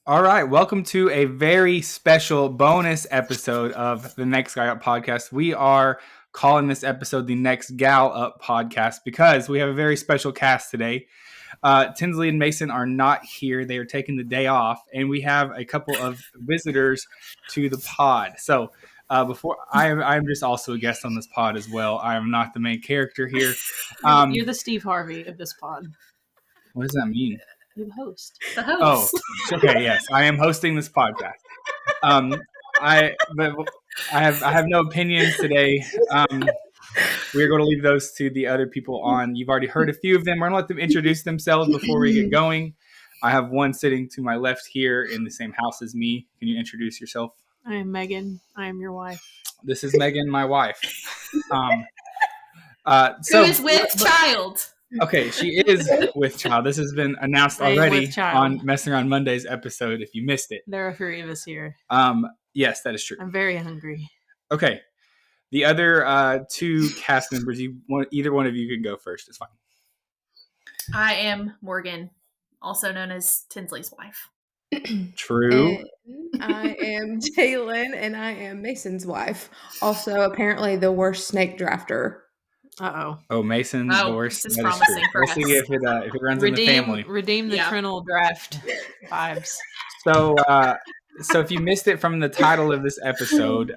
All right, welcome to a very special bonus episode of the Next Guy Up podcast. We are calling this episode the Next Gal Up podcast because we have a very special cast today. Tinsley and Mason are not here. They are taking the day off, and we have a couple of visitors to the pod. So before I'm just also a guest on this pod as well. I am not the main character here. You're the Steve Harvey of this pod. What does that mean? You're the host. The host. Oh, okay, yes, I am hosting this podcast. I have no opinions today. We're going to leave those to the other people on. You've already heard a few of them. We're going to let them introduce themselves before we get going. I have one sitting to my left here in the same house as me. Can you introduce yourself? I am Megan. I am your wife. This is Megan, my wife. Who is with child. Okay, she is with child. This has been announced already on Messing Around Mondays episode if you missed it. There are three of us here. Yes, that is true. I'm very hungry. Okay. The other two cast members, either one of you can go first. It's fine. I am Morgan, also known as Tinsley's wife. True. And I am Jalen, and I am Mason's wife. Also, apparently the worst snake drafter. Uh-oh. Oh, Mason, the worst. This is promising for We'll us. see if it runs in the family. Redeem the Trinal draft vibes. So if you missed it from the title of this episode,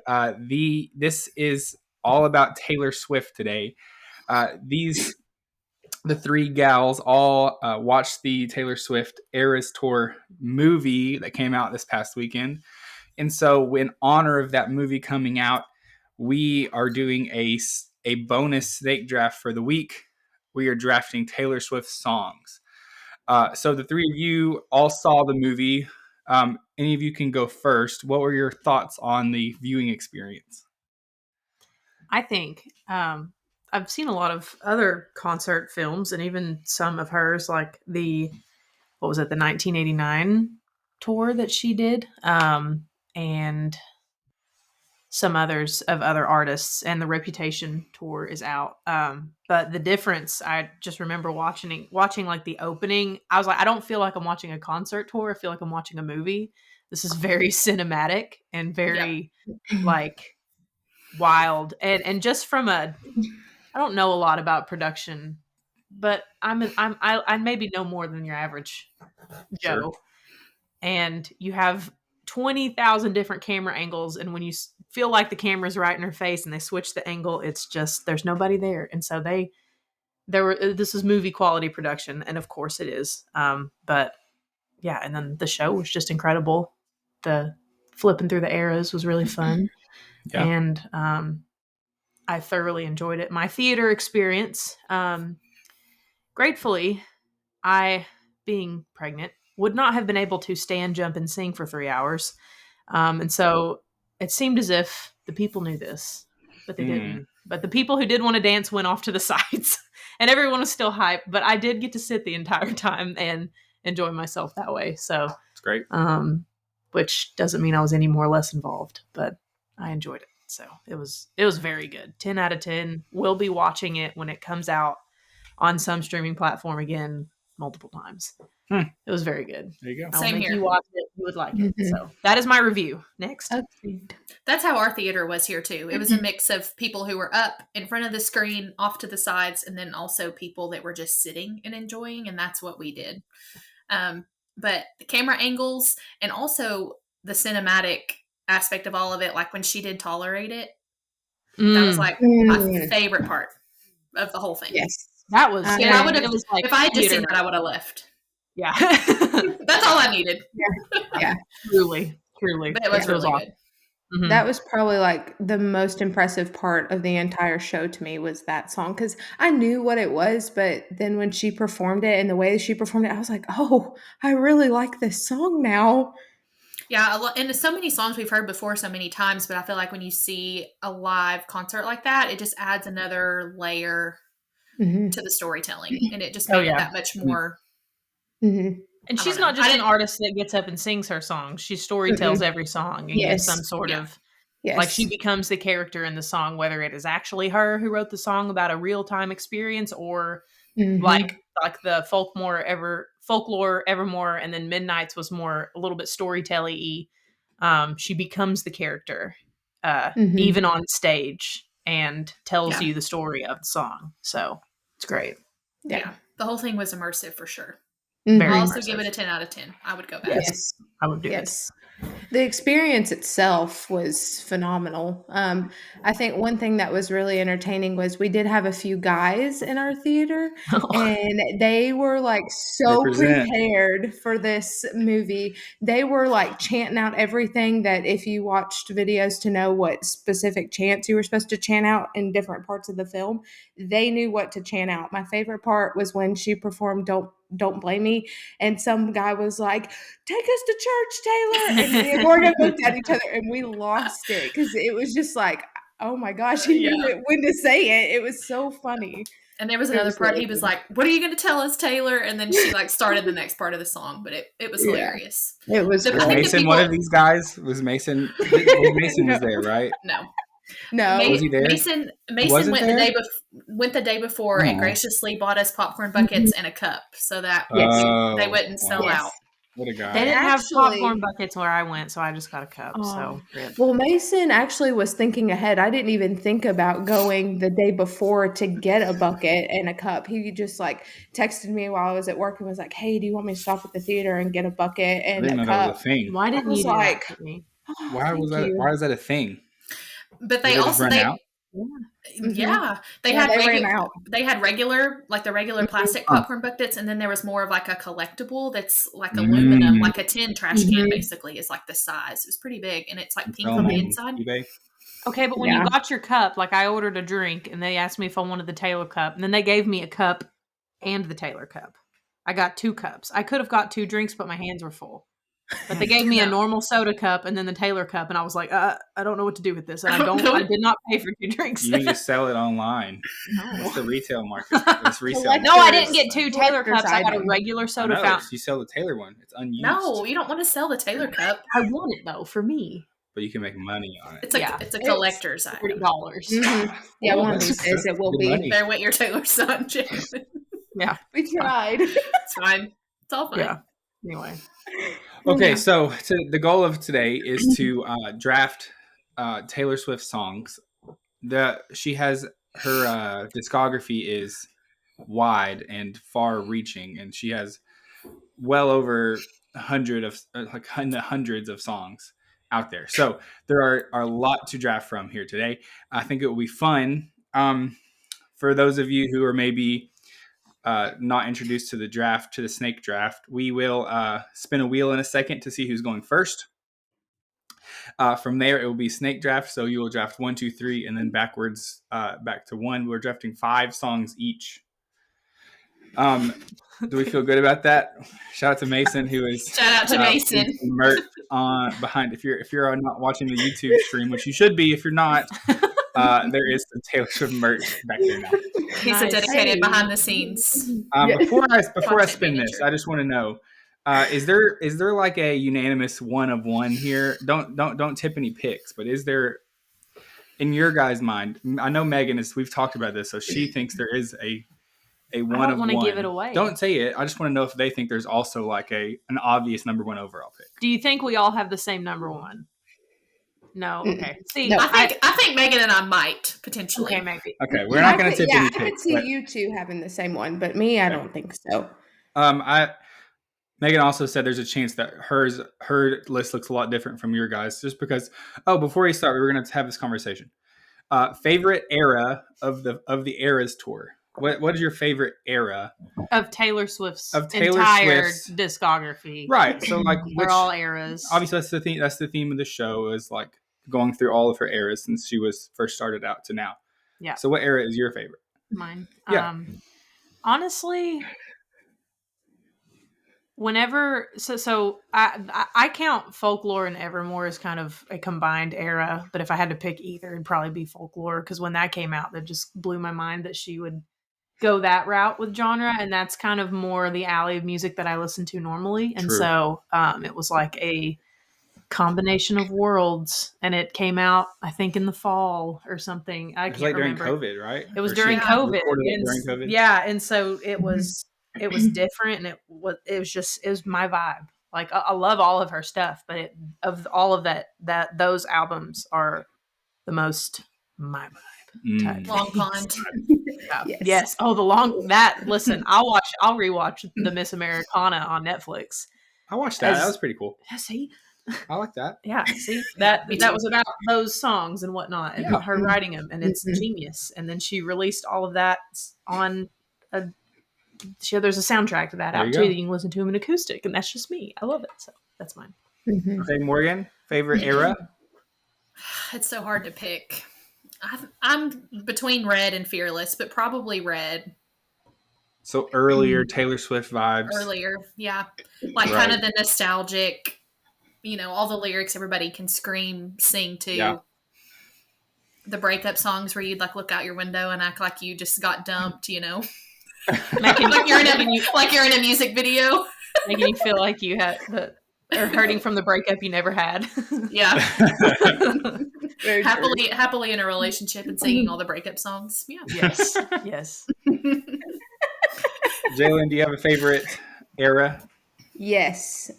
this is all about Taylor Swift today. The three gals all watched the Taylor Swift Eras Tour movie that came out this past weekend. And so in honor of that movie coming out, we are doing a bonus snake draft for the week. We are drafting Taylor Swift songs. So the three of you all saw the movie. Any of you can go first. What were your thoughts on the viewing experience? I think I've seen a lot of other concert films and even some of hers, like the 1989 tour that she did, and some others of other artists, and the Reputation tour is out. But the difference, I just remember watching like the opening. I was like, I don't feel like I'm watching a concert tour. I feel like I'm watching a movie. This is very cinematic and very like wild. And just from I don't know a lot about production, but I maybe know more than your average Joe. Sure. And you have 20,000 different camera angles, and when you feel like the camera's right in her face and they switch the angle, it's just there's nobody there. And so this is movie quality production, and of course it is. But yeah, and then the show was just incredible. The flipping through the eras was really fun. Yeah. And I thoroughly enjoyed it. My theater experience, gratefully, I, being pregnant, would not have been able to stand, jump, and sing for 3 hours. And so it seemed as if the people knew this, but they didn't. But the people who did want to dance went off to the sides, and everyone was still hyped. But I did get to sit the entire time and enjoy myself that way. So it's great. Which doesn't mean I was any more or less involved, but I enjoyed it. So it was very good. 10 out of 10. We'll be watching it when it comes out on some streaming platform again multiple times. It was very good. There you go. Same here. You watch it, you would like it. So that is my review. Next. That's how our theater was here too. It was a mix of people who were up in front of the screen, off to the sides, and then also people that were just sitting and enjoying, and that's what we did. But the camera angles and also the cinematic aspect of all of it, like when she did Tolerate It, that was like my favorite part of the whole thing. Yes. That was, if I had just seen that, I would have left. Yeah. That's all I needed. Yeah. Truly. But it was really awesome. good. Mm-hmm. That was probably like the most impressive part of the entire show to me was that song, because I knew what it was, but then when she performed it and the way she performed it, I was like, oh, I really like this song now. Yeah, and so many songs we've heard before so many times, but I feel like when you see a live concert like that, it just adds another layer to the storytelling, and it just made it that much more. Mm-hmm. And she's not just an artist that gets up and sings her songs. She storytells every song and gives some sort of, like she becomes the character in the song, whether it is actually her who wrote the song about a real time experience or like the folk Folklore, Evermore, and then Midnight's was more a little bit storytelling-y. She becomes the character, even on stage, and tells you the story of the song. So it's great. Yeah. The whole thing was immersive for sure. Very I'll also immersive. give it a 10 out of 10. I would go back. Yes. I would do it. Yes. The experience itself was phenomenal. I think one thing that was really entertaining was we did have a few guys in our theater, and they were like so prepared for this movie. They were like chanting out everything that if you watched videos to know what specific chants you were supposed to chant out in different parts of the film, they knew what to chant out. My favorite part was when she performed Don't Blame Me, and some guy was like, "Take us to church, Taylor." And me and Morgan looked at each other and we lost it because it was just like, oh my gosh, he knew when to say it. It was so funny. And there was another part, he was like, "What are you going to tell us, Taylor?" And then she like started the next part of the song, but it was hilarious. It was Mason, one of these guys was Mason. Mason was there, right? No. Was he there? Mason went the day before and graciously bought us popcorn buckets and a cup so that they wouldn't sell out. What a guy. They didn't have popcorn buckets where I went, so I just got a cup. Well, Mason actually was thinking ahead. I didn't even think about going the day before to get a bucket and a cup. He just like texted me while I was at work and was like, "Hey, do you want me to stop at the theater and get a bucket and a cup?" That was a thing. Why didn't you do that to me? Why was that? Why is that a thing? But they also they had regular, like the regular plastic popcorn buckets, and then there was more of like a collectible that's like aluminum, like a tin trash can basically is like the size. It's pretty big and it's like pink on the inside. Okay, but when you got your cup, like I ordered a drink and they asked me if I wanted the Taylor cup, and then they gave me a cup and the Taylor cup. I got 2 cups. I could have got 2 drinks, but my hands were full. But they gave me a normal soda cup and then the Taylor cup, and I was like, I don't know what to do with this. And I did not pay for 2 drinks. You just sell it online. No. It's the retail market. It's resale. No, I didn't get 2 Taylor cups. I got a regular soda fountain. You sell the Taylor one. It's unused. No, you don't want to sell the Taylor cup. I want it though for me. But you can make money on it. It's a collector's item. $40. Yeah, one of these days it will be. There went your Taylor son, Jason. Yeah, we tried. It's fine. It's all fine. Yeah. Anyway. Okay, so the goal of today is to draft Taylor Swift songs. She has her discography is wide and far-reaching, and she has well over 100 of in the hundreds of songs out there. So there are a lot to draft from here today. I think it will be fun for those of you who are maybe not introduced to the snake draft. We will spin a wheel in a second to see who's going first. From there, it will be snake draft. So you will draft 1, 2, 3, and then backwards back to 1. We're drafting 5 songs each. Do we feel good about that? Shout out to Mason, who is shout out to Mason merch behind. If you're not watching the YouTube stream, which you should be, if you're not. There is some Taylor Swift merch back there now. He's a dedicated behind the scenes. Before I spin this, I just want to know: is there like a unanimous 1 of 1 here? Don't tip any picks, but is there, in your guys' mind? I know Megan we've talked about this, so she thinks there is a 1 of 1. I don't want to give it away. Don't say it. I just want to know if they think there's also like an obvious number 1 overall pick. Do you think we all have the same number 1? No. Okay. See, no, I think Megan and I might potentially. Okay, maybe. Okay, we're not going to tip any picks. I could see you 2 having the same one, but me, I don't think so. Megan also said there's a chance that her list looks a lot different from your guys, just because. Oh, before we start, we were going to have this conversation. Favorite era of the Eras tour. What is your favorite era of Taylor Swift's entire discography? Right. So like they're all eras. Obviously, that's the theme of the show is like going through all of her eras since she was first started out to now. Yeah. So what era is your favorite? Mine. Yeah. Honestly, whenever so I count Folklore and Evermore as kind of a combined era, but if I had to pick either, it'd probably be Folklore, because when that came out, that just blew my mind that she would go that route with genre, and that's kind of more the alley of music that I listen to normally. And so it was like a combination of worlds, and it came out I think in the fall or something. I can't remember. During COVID, right? It was during COVID. During COVID. Yeah, and so it was it was different, and it was my vibe. Like I love all of her stuff, but of all of that those albums are the most my vibe type. Long things. Pond. Yeah. Yes. Yes. Oh, the long that. Listen, I'll rewatch the Miss Americana on Netflix. I watched that. That As- was pretty cool. Yeah, see, I like that. yeah, see that me that too. was about those songs and whatnot, and Yeah. her writing them, and it's Mhm. genius. And then she released all of that on a. There's a soundtrack to that There out you too go. that you can listen to them in acoustic, and that's just me. I love it, so that's mine. Mhm. Okay, Morgan, favorite era? It's so hard to pick. I'm between Red and Fearless, but probably Red So earlier Taylor Swift vibes. earlier. Yeah. Like Right. kind of the nostalgic, all the lyrics everybody can scream, sing to. Yeah. The breakup songs where you'd like look out your window and act like you just got dumped, Making, like you're in a music video. making you feel like you had or hurting from the breakup you never had. Yeah. Very true. happily in a relationship and singing all the breakup songs. Yeah. Yes, yes. Jalen, do you have a favorite era? Yes.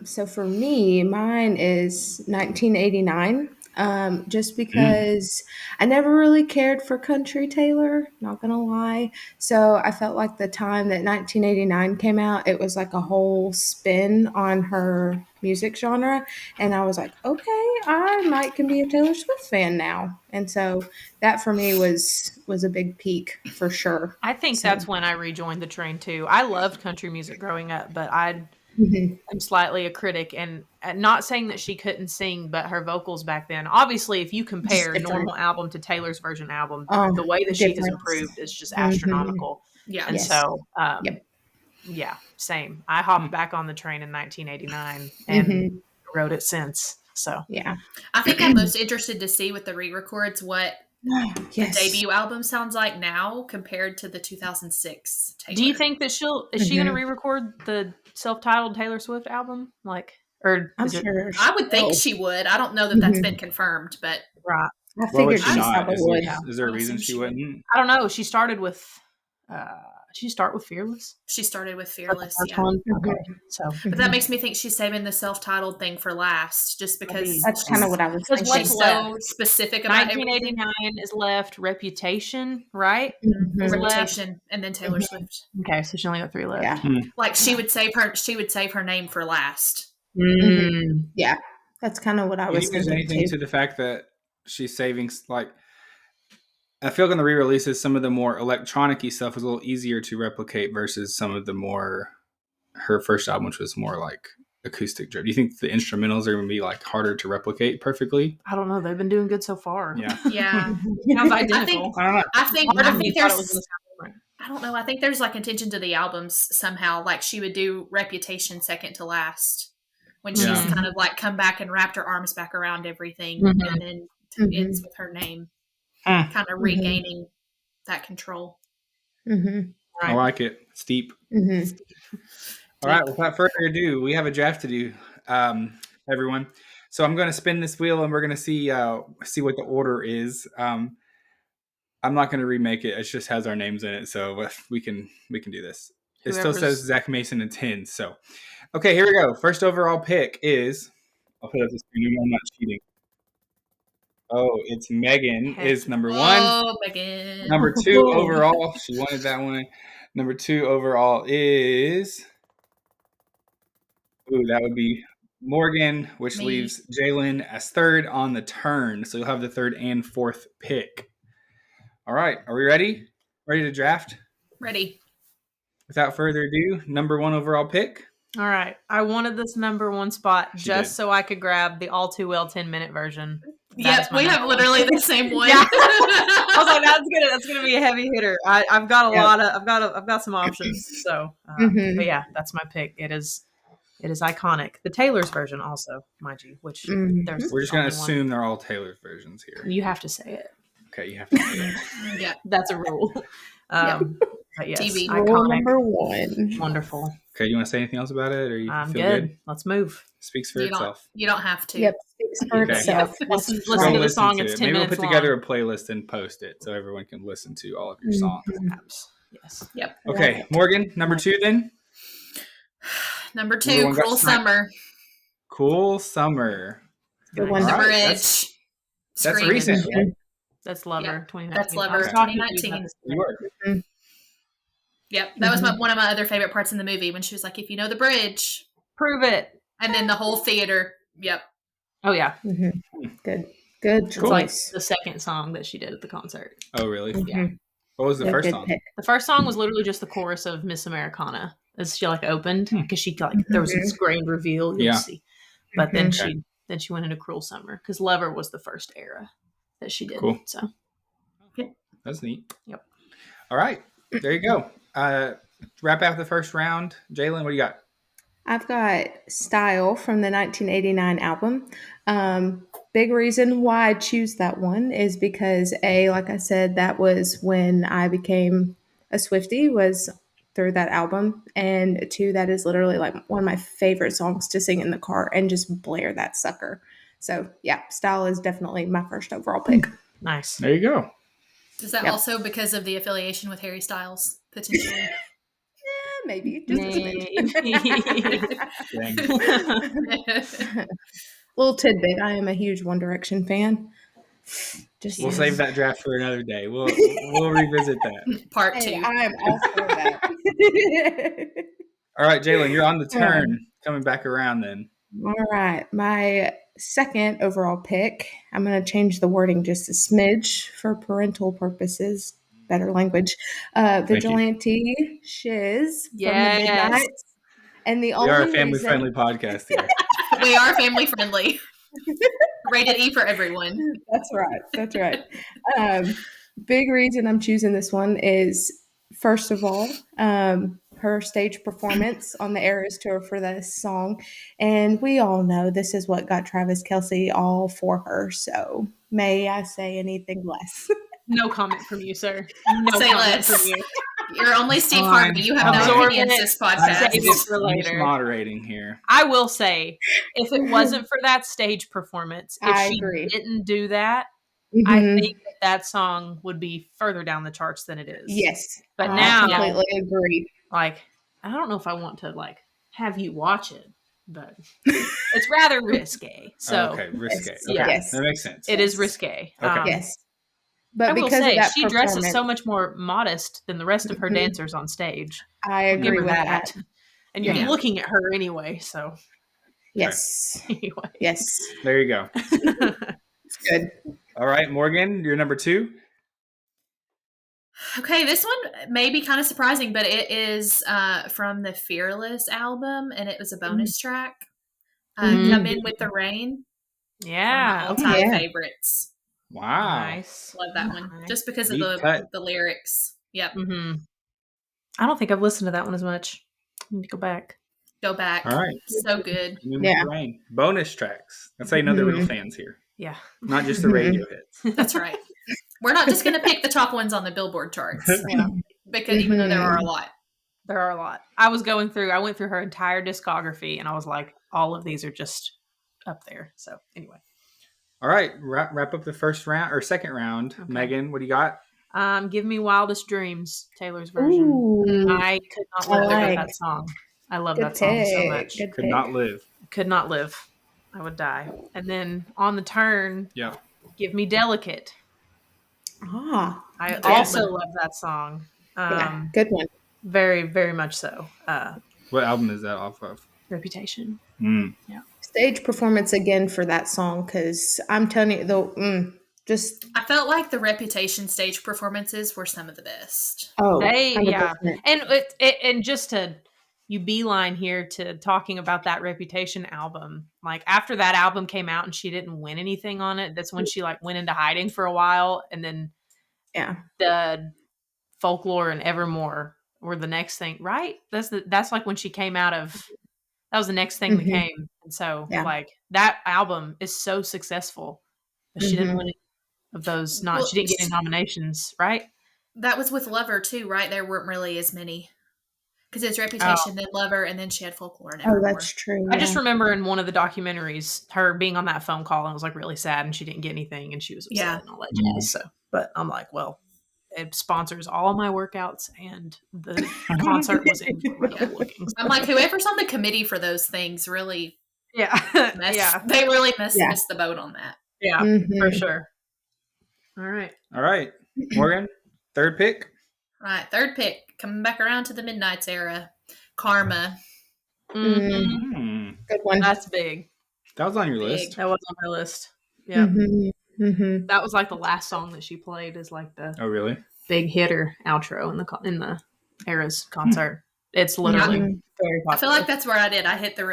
So for me, mine is 1989. Just because I never really cared for country Taylor, not gonna lie. So I felt like the time that 1989 came out, it was like a whole spin on her music genre. And I was like, okay, I might can be a Taylor Swift fan now. And so that for me was a big peak for sure. I think So- that's when I rejoined the train too. I loved country music growing up, but I'm slightly a critic, and not saying that she couldn't sing, but her vocals back then, obviously, if you compare different. normal album to Taylor's version album, Oh, the way that she has difference. improved is just Mhm. astronomical. Yeah. And Yes. so, Yep. yeah, same. I hopped back on the train in 1989 and Mhm. rode it since. So, Yeah. I think I'm most interested to see with the re-records what Yes. the debut album sounds like now compared to the 2006 Taylor. do you think that is she going to Mhm. re-record the self-titled Taylor Swift album? Or I'm is it sure. I would think will. she would. I don't know that that's Mhm. been confirmed, but right? I Why would figured she she not? probably Is would. there, is there a I reason assume she she would. wouldn't? I don't know. She started with. Did she start with Fearless? she started with Was that Fearless. the first Yeah. one? Mhm. Okay, so But that makes me think she's saving the self-titled thing for last, just because Maybe. That's kind of what I was Because thinking. she's what's so specific about everything. 1989 is left. Reputation, right? Mhm. Is left. Reputation, and then Taylor Swift. Okay, so she only got 3 left. Yeah. Like she would save her name for last. Mm. Yeah. That's kind of what I Do you was think there's thinking anything too. to the fact that she's saving, like, I feel like on the re-releases, some of the more electronic-y stuff was a little easier to replicate versus some of the more, her first album, which was more like acoustic. Do you think the instrumentals are going to be like harder to replicate perfectly? I don't know. They've been doing good so far. Yeah. Yeah. Sounds I identical. think I don't know. I think Part I of me think thought it was there's going to sound different. I don't know. I think there's like intention to the albums somehow. Like she would do Reputation second to last when she's Yeah. kind of like come back and wrapped her arms back around everything, Mhm. and then Mhm. ends with her name, Hmm. kind of regaining that control. Mhm. I Right. like it. Steep. Mhm. All right. Without further ado, we have a draft to do, everyone. So I'm going to spin this wheel, and we're going to see what the order is. I'm not going to remake it. It just has our names in it, so we can do this. It still says Whoever's- Zach Mason and 10. So, okay, here we go. First overall pick is. I'll put up the screen. I'm not cheating. Oh, it's Megan is number 1. Oh, Megan. Number 2 overall. She wanted that one. Number 2 overall is. Ooh, that would be Morgan, which Me. leaves Jalen as third on the turn. So you'll have the third and fourth pick. All right. Are we ready? Ready to draft? Ready. Without further ado, number 1 overall pick. All right. I wanted this number 1 spot She just did. so I could grab the All Too Well 10-minute version. Yes, my we have number one. literally the same one. Yeah. I was like, that's gonna be a heavy hitter. I've got a Yep. lot of I've got some options. So, Mhm. but yeah, that's my pick. It is iconic. The Taylor's version also, mind you, which Mhm. there's We're just going to only one. assume they're all Taylor's versions here. You have to say it. Okay, you have to say it. Yeah. That's a rule. But yes, TV. Rule iconic, number 1. wonderful. Okay, you want to say anything else about it, or you I'm feel good. good? Let's move. Speaks for You itself. don't have to. Yep. Speaks for Okay. itself. Listen Go to the listen song. to It's it. 10 Maybe we'll minutes put together a playlist and post it so everyone can listen to all of your songs. long. Yes. Yep. I like Okay, it. Morgan, number 2 then. Number Number 2, one got Cruel sniped. Summer. Cool Summer. Good Nice. one. All The right, bridge. that's Screaming. recent, right? That's Lover, Yeah, 2019. that's I Lover, was talking to you 2019. about this You were. Yep, that was one of my other favorite parts in the movie when she was like, "If you know the bridge," Prove it. and then the whole theater. Yep. Oh yeah, Good. Good it's Cool. like choice. the second song that she did at the concert. Oh, really? Mhm. What was the Yeah, first good song? pick. The first song was literally just the chorus of Miss Americana as she like opened because she like there was this grand reveal. You'll Yeah. see, but then Mhm. she went into Cruel Summer because Lover was the first era that she did. Cool. So That's neat. Yep. All right, there you go. Wrap out the first round. Jalen, what do you got? I've got Style from the 1989 album. Big reason why I choose that one is because like I said, that was when I became a Swiftie, was through that album, and 2, that is literally like one of my favorite songs to sing in the car and just blare that sucker. So yeah, Style is definitely my first overall pick. nice. There you go. Is that Yep. also because of the affiliation with Harry Styles potentially? Maybe just a Maybe. smidge. Little tidbit: I am a huge One Direction fan. Just We'll Yes. save that draft for another day. We'll revisit that. Part Hey, 2. I am all for that. All right, Jalen, you're on the turn. Coming back around then. All right, my second overall pick. I'm going to change the wording just a smidge for parental purposes. Better language. Vigilante Shiz from the Yes. Midnights. And the We are a only family reason friendly podcast here. We are family friendly. Rated E for everyone. That's right. That's right. Big reason I'm choosing this one is, first of all, her stage performance on the Eras tour for this song. And we all know this is what got Travis Kelce all for her. So may I say anything less? No comment from you, sir. No Say comment less. from you. You're only Steve Fine, Harvey. You have no Absorb opinions it. this Save podcast. it for I'm just later. moderating here. I will say, if it wasn't for that stage performance, if I she agree. didn't do that, I Mhm. think that song would be further down the charts than it is. Yes. But I now, completely agree. like, I don't know if I want to like have you watch it, but it's rather risque. So okay, risque. Yes. Okay, Yes. that makes sense. it is risque. Okay. Yes. But I will because say of that she dresses so performance, much more modest than the rest of her Mhm. dancers on stage. I I'll give agree her with that. And you're Yeah. looking at her anyway. So Yes. anyway, Yes. There you go. It's good. All right, Morgan, you're number 2. Okay, this one may be kind of surprising, but it is from the Fearless album, and it was a bonus track. Come In With the Rain. yeah. One of Okay. my all-time Yeah. favorites. Wow. Nice. Love that one. Nice. Just because of Deep cut. the lyrics. Yep. Mm-hmm. I don't think I've listened to that one as much. I need to go back. Go back. All right. So good. Come In With Yeah. the Rain. Bonus tracks. That's how you know they're real fans here. Yeah. Not just the radio hits. That's right. We're not just going to pick the top ones on the Billboard charts, Yeah. because even though there are a lot. There are a lot. I went through her entire discography and I was like, all of these are just up there. So anyway. All right, wrap up the first round or second round. Okay. Megan, what do you got? Give Me Wildest Dreams, Taylor's version. Ooh. I could not live without like. that song. I love Good that song so pick. much. Good Could pick. not live. Could not live. I would die. And then on the turn, Yeah. Give Me Delicate. Ah, I Good also one. love that song. yeah. Good one. Very, very much so. What album is that off of? Reputation. Mm. Stage performance again for that song, because I'm telling you, just I felt like the Reputation stage performances were some of the best. They 100%. And and just to you beeline here to talking about that Reputation album. Like after that album came out and she didn't win anything on it, that's when she like went into hiding for a while, and then Yeah. the Folklore and Evermore were the next thing, right? That's like when she came out of. That was the next thing that Mhm. came, and so Yeah. like that album is so successful, but she didn't Mhm. win any of those. Well, She didn't get any nominations, right? That was with Lover too, right? There weren't really as many. Because it's Reputation, then Lover, and then she had Folklore and Oh, Evermore. that's true. I just remember in one of the documentaries her being on that phone call and was like really sad and she didn't get anything and she was upset Yeah. and all that jazz. So, but I'm like, well, it sponsors all my workouts, and the concert was incredible looking. I'm like, whoever's on the committee for those things really Yeah. they really missed Yeah. the boat on that. Yeah, for Mhm. sure. All right. All right, Morgan, third pick. Right, third pick, coming back around to the Midnights era, Karma. Mhm. Good one. That's big. That was on your Big. list. That was on my list. Yeah. Mhm. That was like the last song that she played is like the Oh, really? big hitter outro in the Eras concert. It's literally Mhm. very popular. I feel like that's where I did. I hit the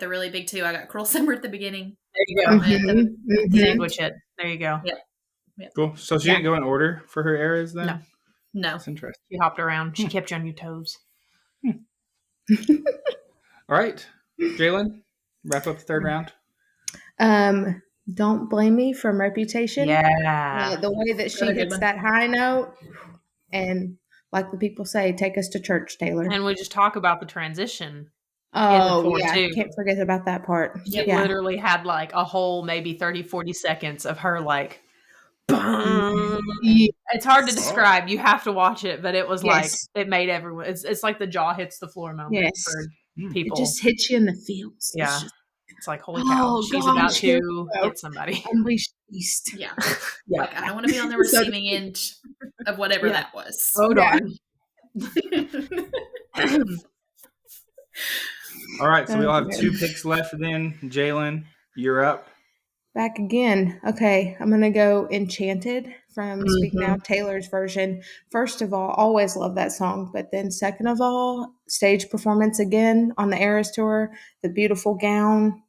really big two. I got Cruel Summer at the beginning. there you go. Mhm. Mhm. Sandwich it. There you go. Yep. Cool. So she didn't go in order for her eras then? No. No. That's interesting. She hopped around. She kept you on your toes. All right, Jalen, wrap up the third round. Don't Blame Me from Reputation. Yeah. The way that she Really good hits one. that high note, and like the people say, take us to church, Taylor. And we just talk about the transition. Oh, tour, yeah. too. Can't forget about that part. It Yeah. literally had like a whole maybe 30, 40 seconds of her like, Mhm. it's hard to describe. You have to watch it, but it was like, Yes. it made everyone, it's like the jaw hits the floor moment Yes. for Mm. It people. just hits you in the feels. Yeah. It's just It's like, holy cow, Oh, she's about gosh, here to we go. get somebody. unleashed beast. Yeah. Yeah. Like, I don't want to be on the So- receiving end of whatever Yeah. that was. Oh, Yeah. darn. All right, so we all have Okay. 2 picks left then. Jalen, you're up. Back again. Okay, I'm gonna go Enchanted from Speak Now, Taylor's version. First of all, always love that song. But then second of all, stage performance again on the Eras tour. The beautiful gown,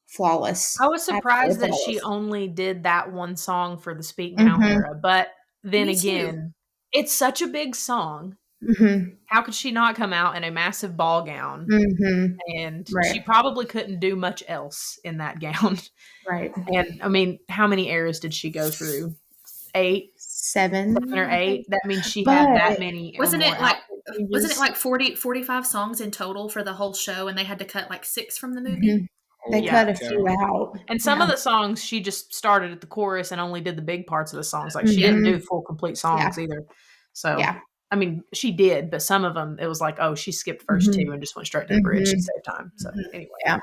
flawless. I was surprised that Absolutely she flawless. only did that one song for the Speak Now Mhm. era. But then Me too. again, it's such a big song. Mhm. How could she not come out in a massive ball gown? Mhm. And Right. she probably couldn't do much else in that gown. Right. And I mean, how many eras did she go through? 8, 7 or 8? That means she But- had that many. or Wasn't more it like outfit changes. wasn't it like 45 songs in total for the whole show, and they had to cut like 6 from the movie? Mhm. They Yeah. cut a few out. And some Yeah. of the songs she just started at the chorus and only did the big parts of the songs. Like she didn't do full complete songs either. So Yeah. I mean, she did, but some of them it was like, oh, she skipped first 2 and just went straight to the bridge to save time. So anyway, Yeah.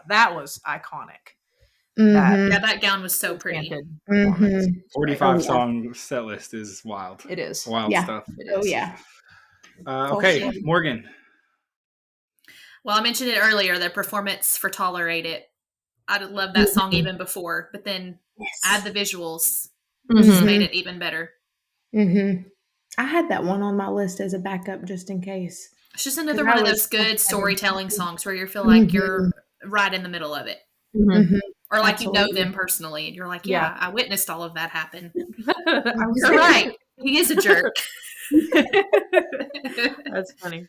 that was iconic. Mhm. Yeah, that gown was so pretty. Enchanted performance. Mhm. 45 Oh, yeah. song set list is wild. It is. Wild Yeah. stuff. It Oh is. yeah. Okay, sure. Morgan. Well, I mentioned it earlier, the performance for Tolerate It. I love that song even before, but then add the visuals, just Mhm. made it even better. Mhm. I had that one on my list as a backup just in case. It's just another That one of was those so good funny. storytelling songs where you feel like you're right in the middle of it. Mhm. Mhm. Or like you know Absolutely. them personally, and you're like, Yeah. yeah, I witnessed all of that happen. I was You're right. He is a jerk. That's funny.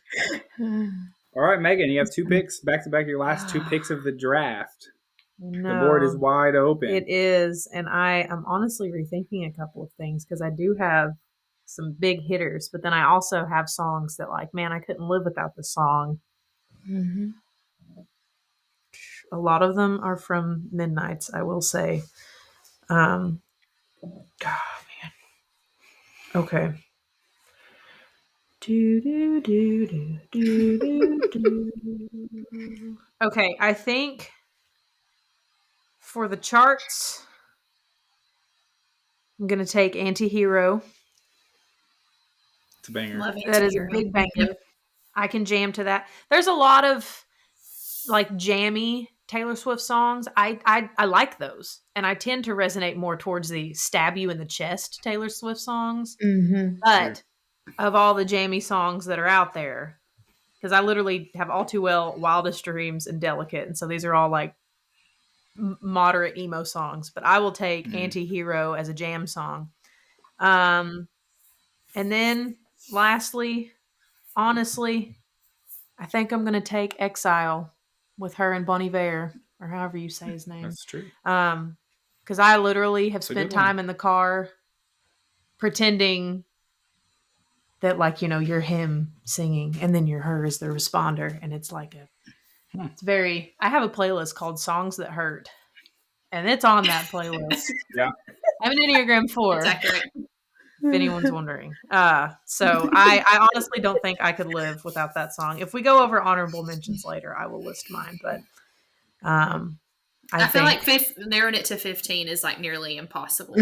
All right, Megan, you have 2 picks back to back. Your last 2 picks of the draft. No, The board is wide open. It is, and I am honestly rethinking a couple of things because I do have some big hitters, but then I also have songs that, like, man, I couldn't live without this song. Mhm. A lot of them are from Midnights, I will say. God, man. Okay. Okay, I think for the charts, I'm gonna take Anti-Hero. It's a banger. Love it. That is a big banger. I can jam to that. There's a lot of like jammy Taylor Swift songs. I like those, and I tend to resonate more towards the stab you in the chest Taylor Swift songs. Mhm. But of all the jammy songs that are out there, because I literally have All Too Well, Wildest Dreams, and Delicate, and so these are all like moderate emo songs. But I will take Anti-Hero as a jam song. And then lastly, honestly, I think I'm going to take Exile with her and Bon Iver, or however you say his name. That's true. Because I literally have a spent good one. time in the car pretending that, like, you know, you're him singing and then you're her as the responder. And it's like it's very, I have a playlist called Songs That Hurt, and it's on that playlist. Yeah. I have an Enneagram 4. It's accurate. anyone's wondering. So I honestly don't think I could live without that song. If we go over honorable mentions later, I will list mine. But I feel like narrowing it to 15 is like nearly impossible.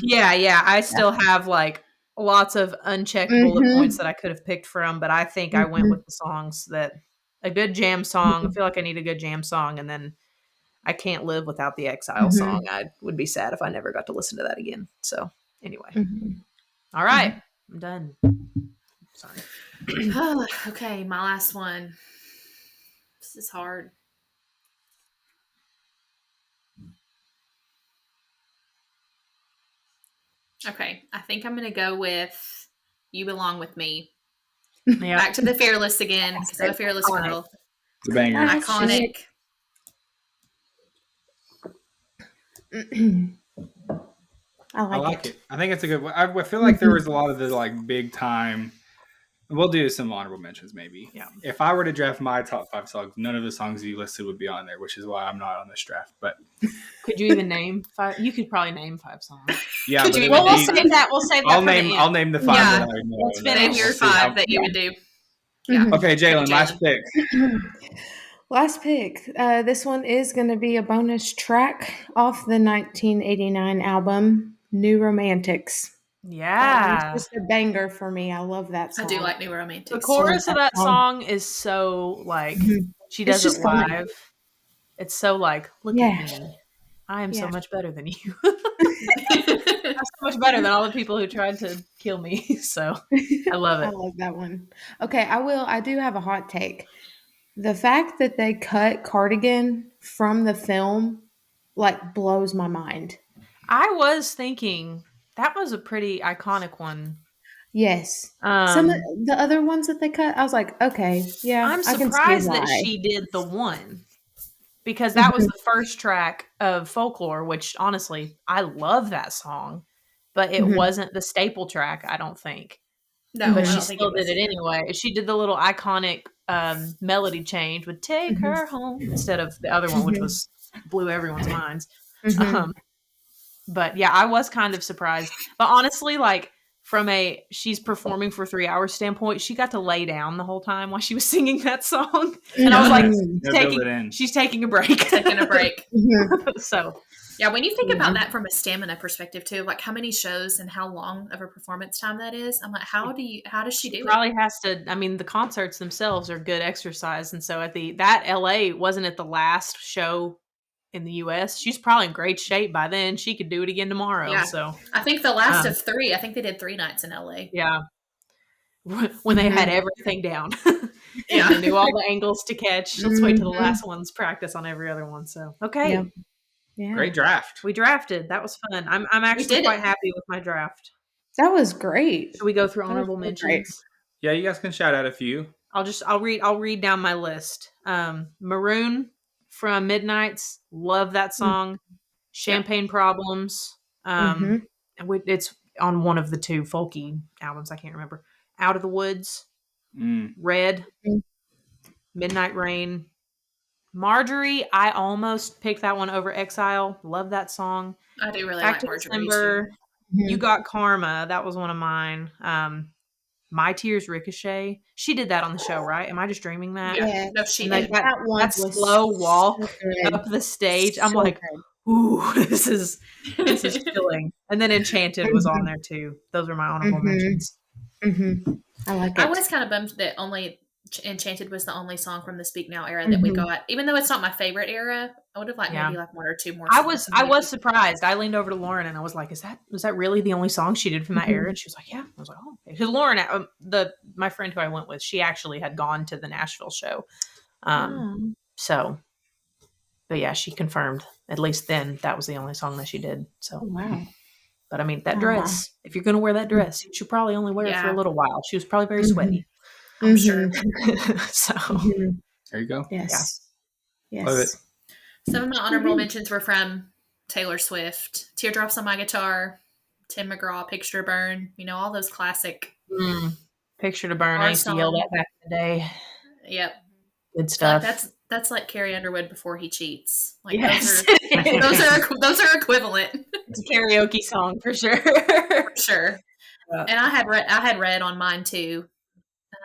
Yeah. I still have like lots of unchecked bullet points that I could have picked from, but I think I went with the songs that a good jam song. I feel like I need a good jam song, and then I can't live without the Exile song. I would be sad if I never got to listen to that again. So anyway, all right, I'm done. Sorry. Okay, my last one. This is hard. Okay, I think I'm going to go with You Belong With Me. Yeah. Back to the Fearless again, because I'm a Fearless girl. It's a banger. Iconic. I like it. I think it's a good one. I feel like there was a lot of the like big time. We'll do some honorable mentions maybe. Yeah. If I were to draft my top 5 songs, none of the songs you listed would be on there, which is why I'm not on this draft. But could you even name 5? You could probably name 5 songs. yeah, Could but you- Well, we'll save that. We'll save that. I'll for name the end. I'll name the 5 Yeah. that I know. Let's and then finish Name your we'll see 5 how- that you would do. Yeah. Okay, Jalen, Jalen. last pick. Last pick. This one is going to be a bonus track off the 1989 album, New Romantics. Yeah. It's just a banger for me. I love that song. I do like New Romantics. The chorus So of that that song is so like she It's does just it fun. live. It's so like, look Yeah. at me. I am so Yeah. much better than you. I'm so much better than all the people who tried to kill me. So I love I it. love that one. Okay, I do have a hot take. The fact that they cut Cardigan from the film like blows my mind. I was thinking that was a pretty iconic one. Yes. Some of the other ones that they cut, I was like, okay, yeah. I'm I can see surprised that why. she did the one because that was the first track of Folklore, which honestly, I love that song, but it wasn't the staple track, I don't think. No, But I she don't think still it was did it either. anyway. She did the little iconic melody change with "Take Her Home" instead of the other one, which was blew everyone's minds. But yeah, I was kind of surprised. But honestly, like from a she's performing for 3 hours standpoint, she got to lay down the whole time while she was singing that song, and I was like, Yeah, build it in. she's taking a break. Taking a break. So Yeah, when you think about that from a stamina perspective too, like how many shows and how long of a performance time that is, I'm like, how does she do it? probably has to. I mean, the concerts themselves are good exercise, and so that LA wasn't it the last show in the US. She's probably in great shape by then. She could do it again tomorrow. Yeah. So I think the last of 3, I think they did 3 nights in LA. yeah, when they had everything down, Yeah. they knew all the angles to catch. Let's wait till the last one's practice on every other one. So okay, Yeah. Yeah. Great draft. we drafted. That was fun. I'm actually did quite it. happy with my draft. That was great. Should we go through That was honorable so mentions? great. Yeah, you guys can shout out a few. I'll read down my list. Maroon from Midnights, love that song. Champagne Problems, and it's on one of the 2 folky albums. I can't remember. Out of the Woods, Red, Midnight Rain, Marjorie. I almost picked that one over Exile. Love that song. I do really Back like to Marjorie December. too. You Got Karma. That was one of mine. My Tears Ricochet. She did that on the show, right? Am I just dreaming that? Yeah. No, she And did. that one that was slow walk so good. up the stage. I'm So like, good. ooh, this is chilling. And then Enchanted was on there too. Those are my honorable mentions. I like it. I was kind of bummed that only Enchanted was the only song from the Speak Now era that we got. Even though it's not my favorite era, I would have liked maybe like 1 or 2 more songs. I was surprised. I leaned over to Lauren and I was like, was that really the only song she did from that era? And she was like, yeah. I was like, oh, okay. Because Lauren, my friend who I went with, she actually had gone to the Nashville show. So, but yeah, she confirmed, at least then, that was the only song that she did. So, wow. But I mean, that dress, if you're going to wear that dress, you should probably only wear it for a little while. She was probably very sweaty. I'm sure. So, There you go. Yes. Yes. Love it. Some of my honorable mentions were from Taylor Swift, Teardrops on My Guitar, Tim McGraw, Picture to Burn, all those classic. Picture to Burn. Our I used to yell song. that back in the day. Yep. Good stuff. That's like Carrie Underwood before he cheats. Like Yes. those are equivalent. It's a karaoke song for sure. For sure. And I had Red on mine too.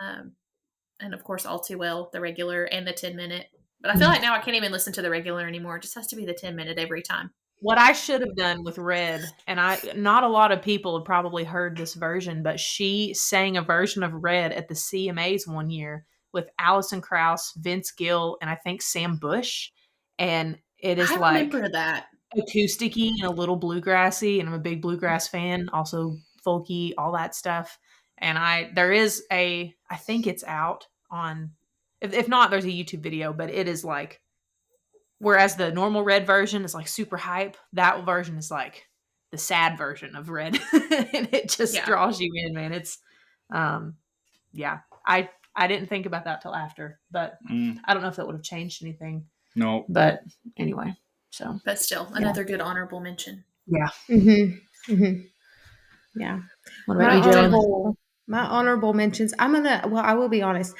And of course, All Too Well, the regular, and the 10-minute. But I feel like now I can't even listen to the regular anymore. It just has to be the 10-minute every time. What I should have done with Red, and not a lot of people have probably heard this version, but she sang a version of Red at the CMAs one year with Alison Krauss, Vince Gill, and I think Sam Bush. And it is I like remember that. acousticy and a little bluegrassy, and I'm a big bluegrass fan, also folky, all that stuff. And there is I think it's out on, if not, there's a YouTube video, but it is like, whereas the normal Red version is like super hype, that version is like the sad version of Red. And it just draws you in, man. It's yeah. I didn't think about that till after, but I don't know if that would have changed anything. No. But anyway, so. But still, another good honorable mention. Yeah. Yeah. What about you, Joe? My honorable mentions, I will be honest.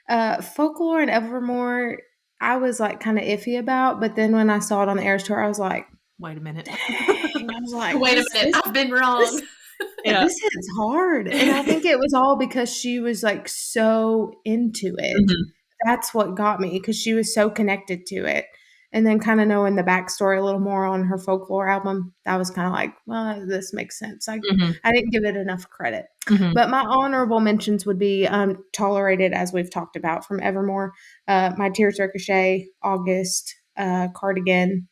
Folklore and Evermore, I was like kind of iffy about, but then when I saw it on the Eras Tour, I was like, wait a minute. I was like, wait a minute, I've been wrong. This is hard. And I think it was all because she was like so into it. Mm-hmm. That's what got me, because she was so connected to it. And then kind of knowing the backstory a little more on her Folklore album, that was kind of like, well, this makes sense. I didn't give it enough credit. But my honorable mentions would be Tolerated, as we've talked about, from Evermore, My Tears Ricochet, August, Cardigan.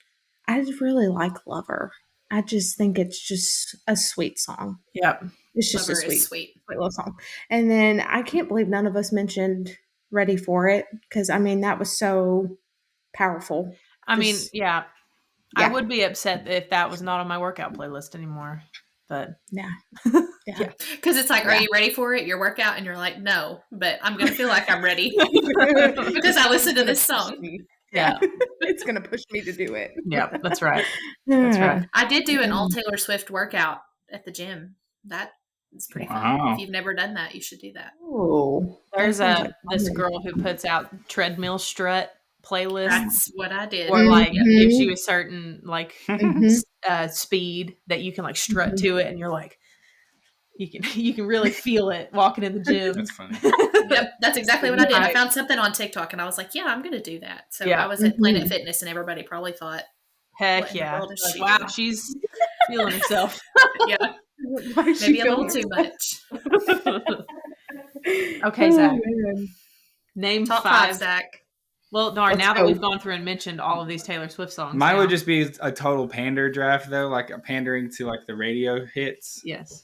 I just really like Lover. I just think it's just a sweet song. Yep. It's just Lover a sweet, is sweet little song. And then I can't believe none of us mentioned Ready for It, because, I mean, that was so powerful. I mean, yeah. I would be upset if that was not on my workout playlist anymore. But yeah. Because it's like, are you ready for it? Your workout? And you're like, no, but I'm going to feel like I'm ready because I listened to this song. Yeah. It's going to push me to do it. Yeah, that's right. That's right. I did do an all Taylor Swift workout at the gym. That is pretty fun. If you've never done that, you should do that. Oh, there's this girl who puts out treadmill strut playlists. That's what I did. Or like gives you a certain like speed that you can like strut to it, and you're like, you can really feel it walking in the gym. That's funny. Yep, that's exactly what I did. I found something on TikTok and I was like, yeah, I'm going to do that. So I was at Planet Fitness and everybody probably thought, heck yeah. Like, wow, she's feeling herself. Yeah. Maybe a little too much. Okay, Zach. Name Top 5, Zach. Well, no, now that we've gone through and mentioned all of these Taylor Swift songs. Mine would just be a total pander draft, though, like a pandering to like the radio hits. Yes.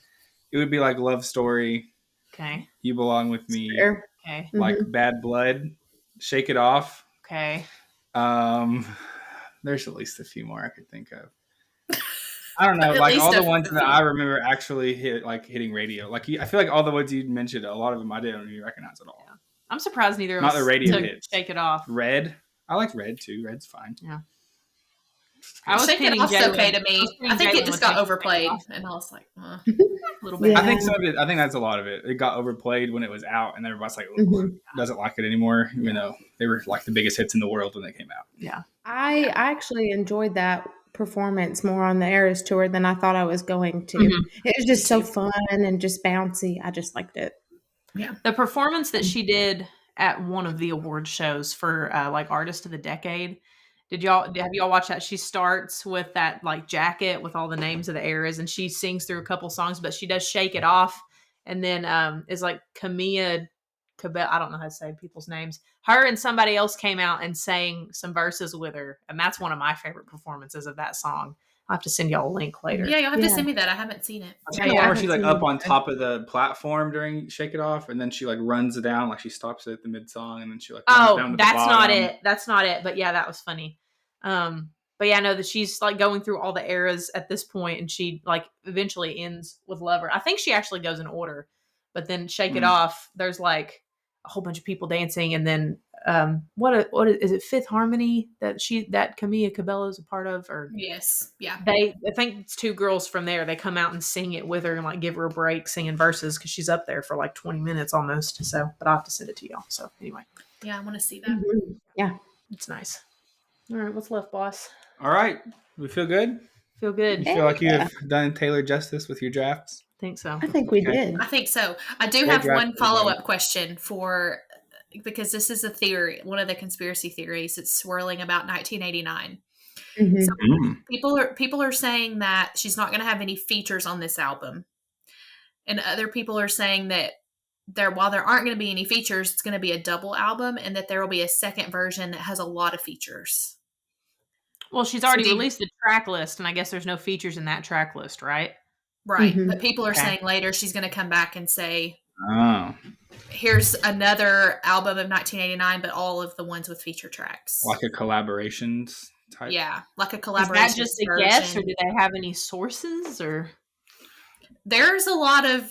It would be like Love Story. Okay. You Belong With Me. Sure. Okay. Like Bad Blood. Shake It Off. Okay. There's at least a few more I could think of. I don't know, like all the ones that I remember actually hitting radio. Like I feel like all the ones you mentioned, a lot of them I didn't even recognize at all. Yeah. I'm surprised neither of us took Shake It Off. Red. I like Red too. Red's fine. Yeah. Shake It Off's okay to me. I think it just got overplayed, and I was like, a little bit. Yeah. I think some of it. I think that's a lot of it. It got overplayed when it was out, and everybody's like, doesn't like it anymore, even though they were like the biggest hits in the world when they came out. Yeah. I actually enjoyed that performance more on the Eras Tour than I thought I was going to. It was just so fun and just bouncy. I just liked it. Yeah. The performance that she did at one of the award shows for like Artist of the Decade. Have y'all watched that? She starts with that like jacket with all the names of the eras, and she sings through a couple songs, but she does Shake It Off, and then is like Camilla Cabello. I don't know how to say people's names. Her and somebody else came out and sang some verses with her, and that's one of my favorite performances of that song. I'll have to send y'all a link later. Yeah, you'll have to send me that. I haven't seen it. Where she's like up on top of the platform during Shake It Off, and then she like runs it down, like she stops it at the mid song, and then she like runs down to the bottom. Not it. That's not it. But yeah, that was funny. But yeah, I know that she's like going through all the eras at this point, and she like eventually ends with Lover. I think she actually goes in order, but then Shake It Off, there's like a whole bunch of people dancing, and then what is it, Fifth Harmony that Camilla Cabello is a part of? Or yes, yeah. I think it's two girls from there. They come out and sing it with her and like give her a break singing verses because she's up there for like 20 minutes almost. So, but I'll have to send it to y'all. So anyway, yeah, I want to see that. Yeah, it's nice. All right, what's left, boss? All right, we feel good. Feel good. You feel like you have done Taylor justice with your drafts? think so. I think we Okay. did. I think so. I do Great have draft, one follow-up everybody. question for, because this is a theory, one of the conspiracy theories that's swirling about 1989. Mhm. So Mm. people are saying that she's not going to have any features on this album, and other people are saying that while there aren't going to be any features, it's going to be a double album, and that there will be a second version that has a lot of features. Well, she's already released the track list, and I guess there's no features in that track list, right? Right. Mhm. But people are Okay. saying later she's going to come back and say, Oh, here's another album of 1989, but all of the ones with feature tracks. like a collaborations type. Yeah, like a Is collaboration. that just a guess, or do they have any sources? Or There's a lot of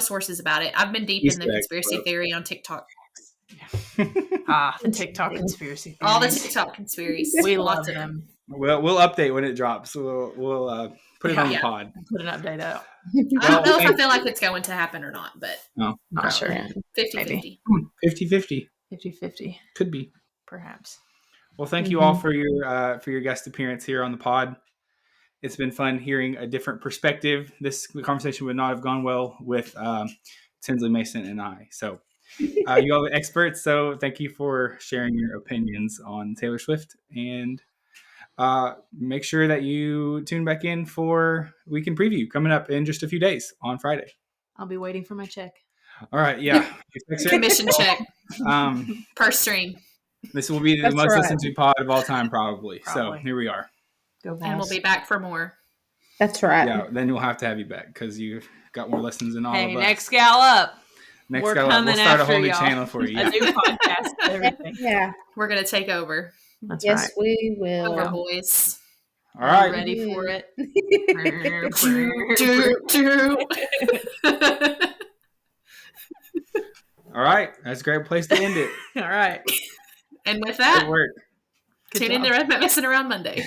sources about it. I've been deep in the Easter eggs, conspiracy bro. theory on TikTok. the TikTok conspiracy All the theories. TikTok conspiracies. We Lots love of them. We'll update when it drops. We'll put it on the Yeah. pod. Put an update out. I don't know if I thank- feel like it's going to happen or not, but No, Not sure. Yeah. 50-50. 50-50 50-50, could be. perhaps. Well, thank you all for your guest appearance here on the pod. It's been fun hearing a different perspective. This conversation would not have gone well with Tinsley Mason and I. So you all are experts. So thank you for sharing your opinions on Taylor Swift. And make sure that you tune back in for Weekend Preview coming up in just a few days on Friday. I'll be waiting for my check. All right. Yeah. Commission check Um, per stream. this will be the That's most right. listened to pod of all time, probably. So Probably. here we are. Go And we'll Vols. be back for more. That's right. Yeah. Then we'll have to have you back because you've got more lessons than all Hey, of us. next gal up. Next we're go up, coming we'll start a after whole new y'all. channel for you. A new podcast and everything. Yeah. We're going to take over. That's Yes, right. we will. Over, boys. All right. Ready for it? All right. That's a great place to end it. All right. And with Good that, work. tune in to Red Messing Around Monday.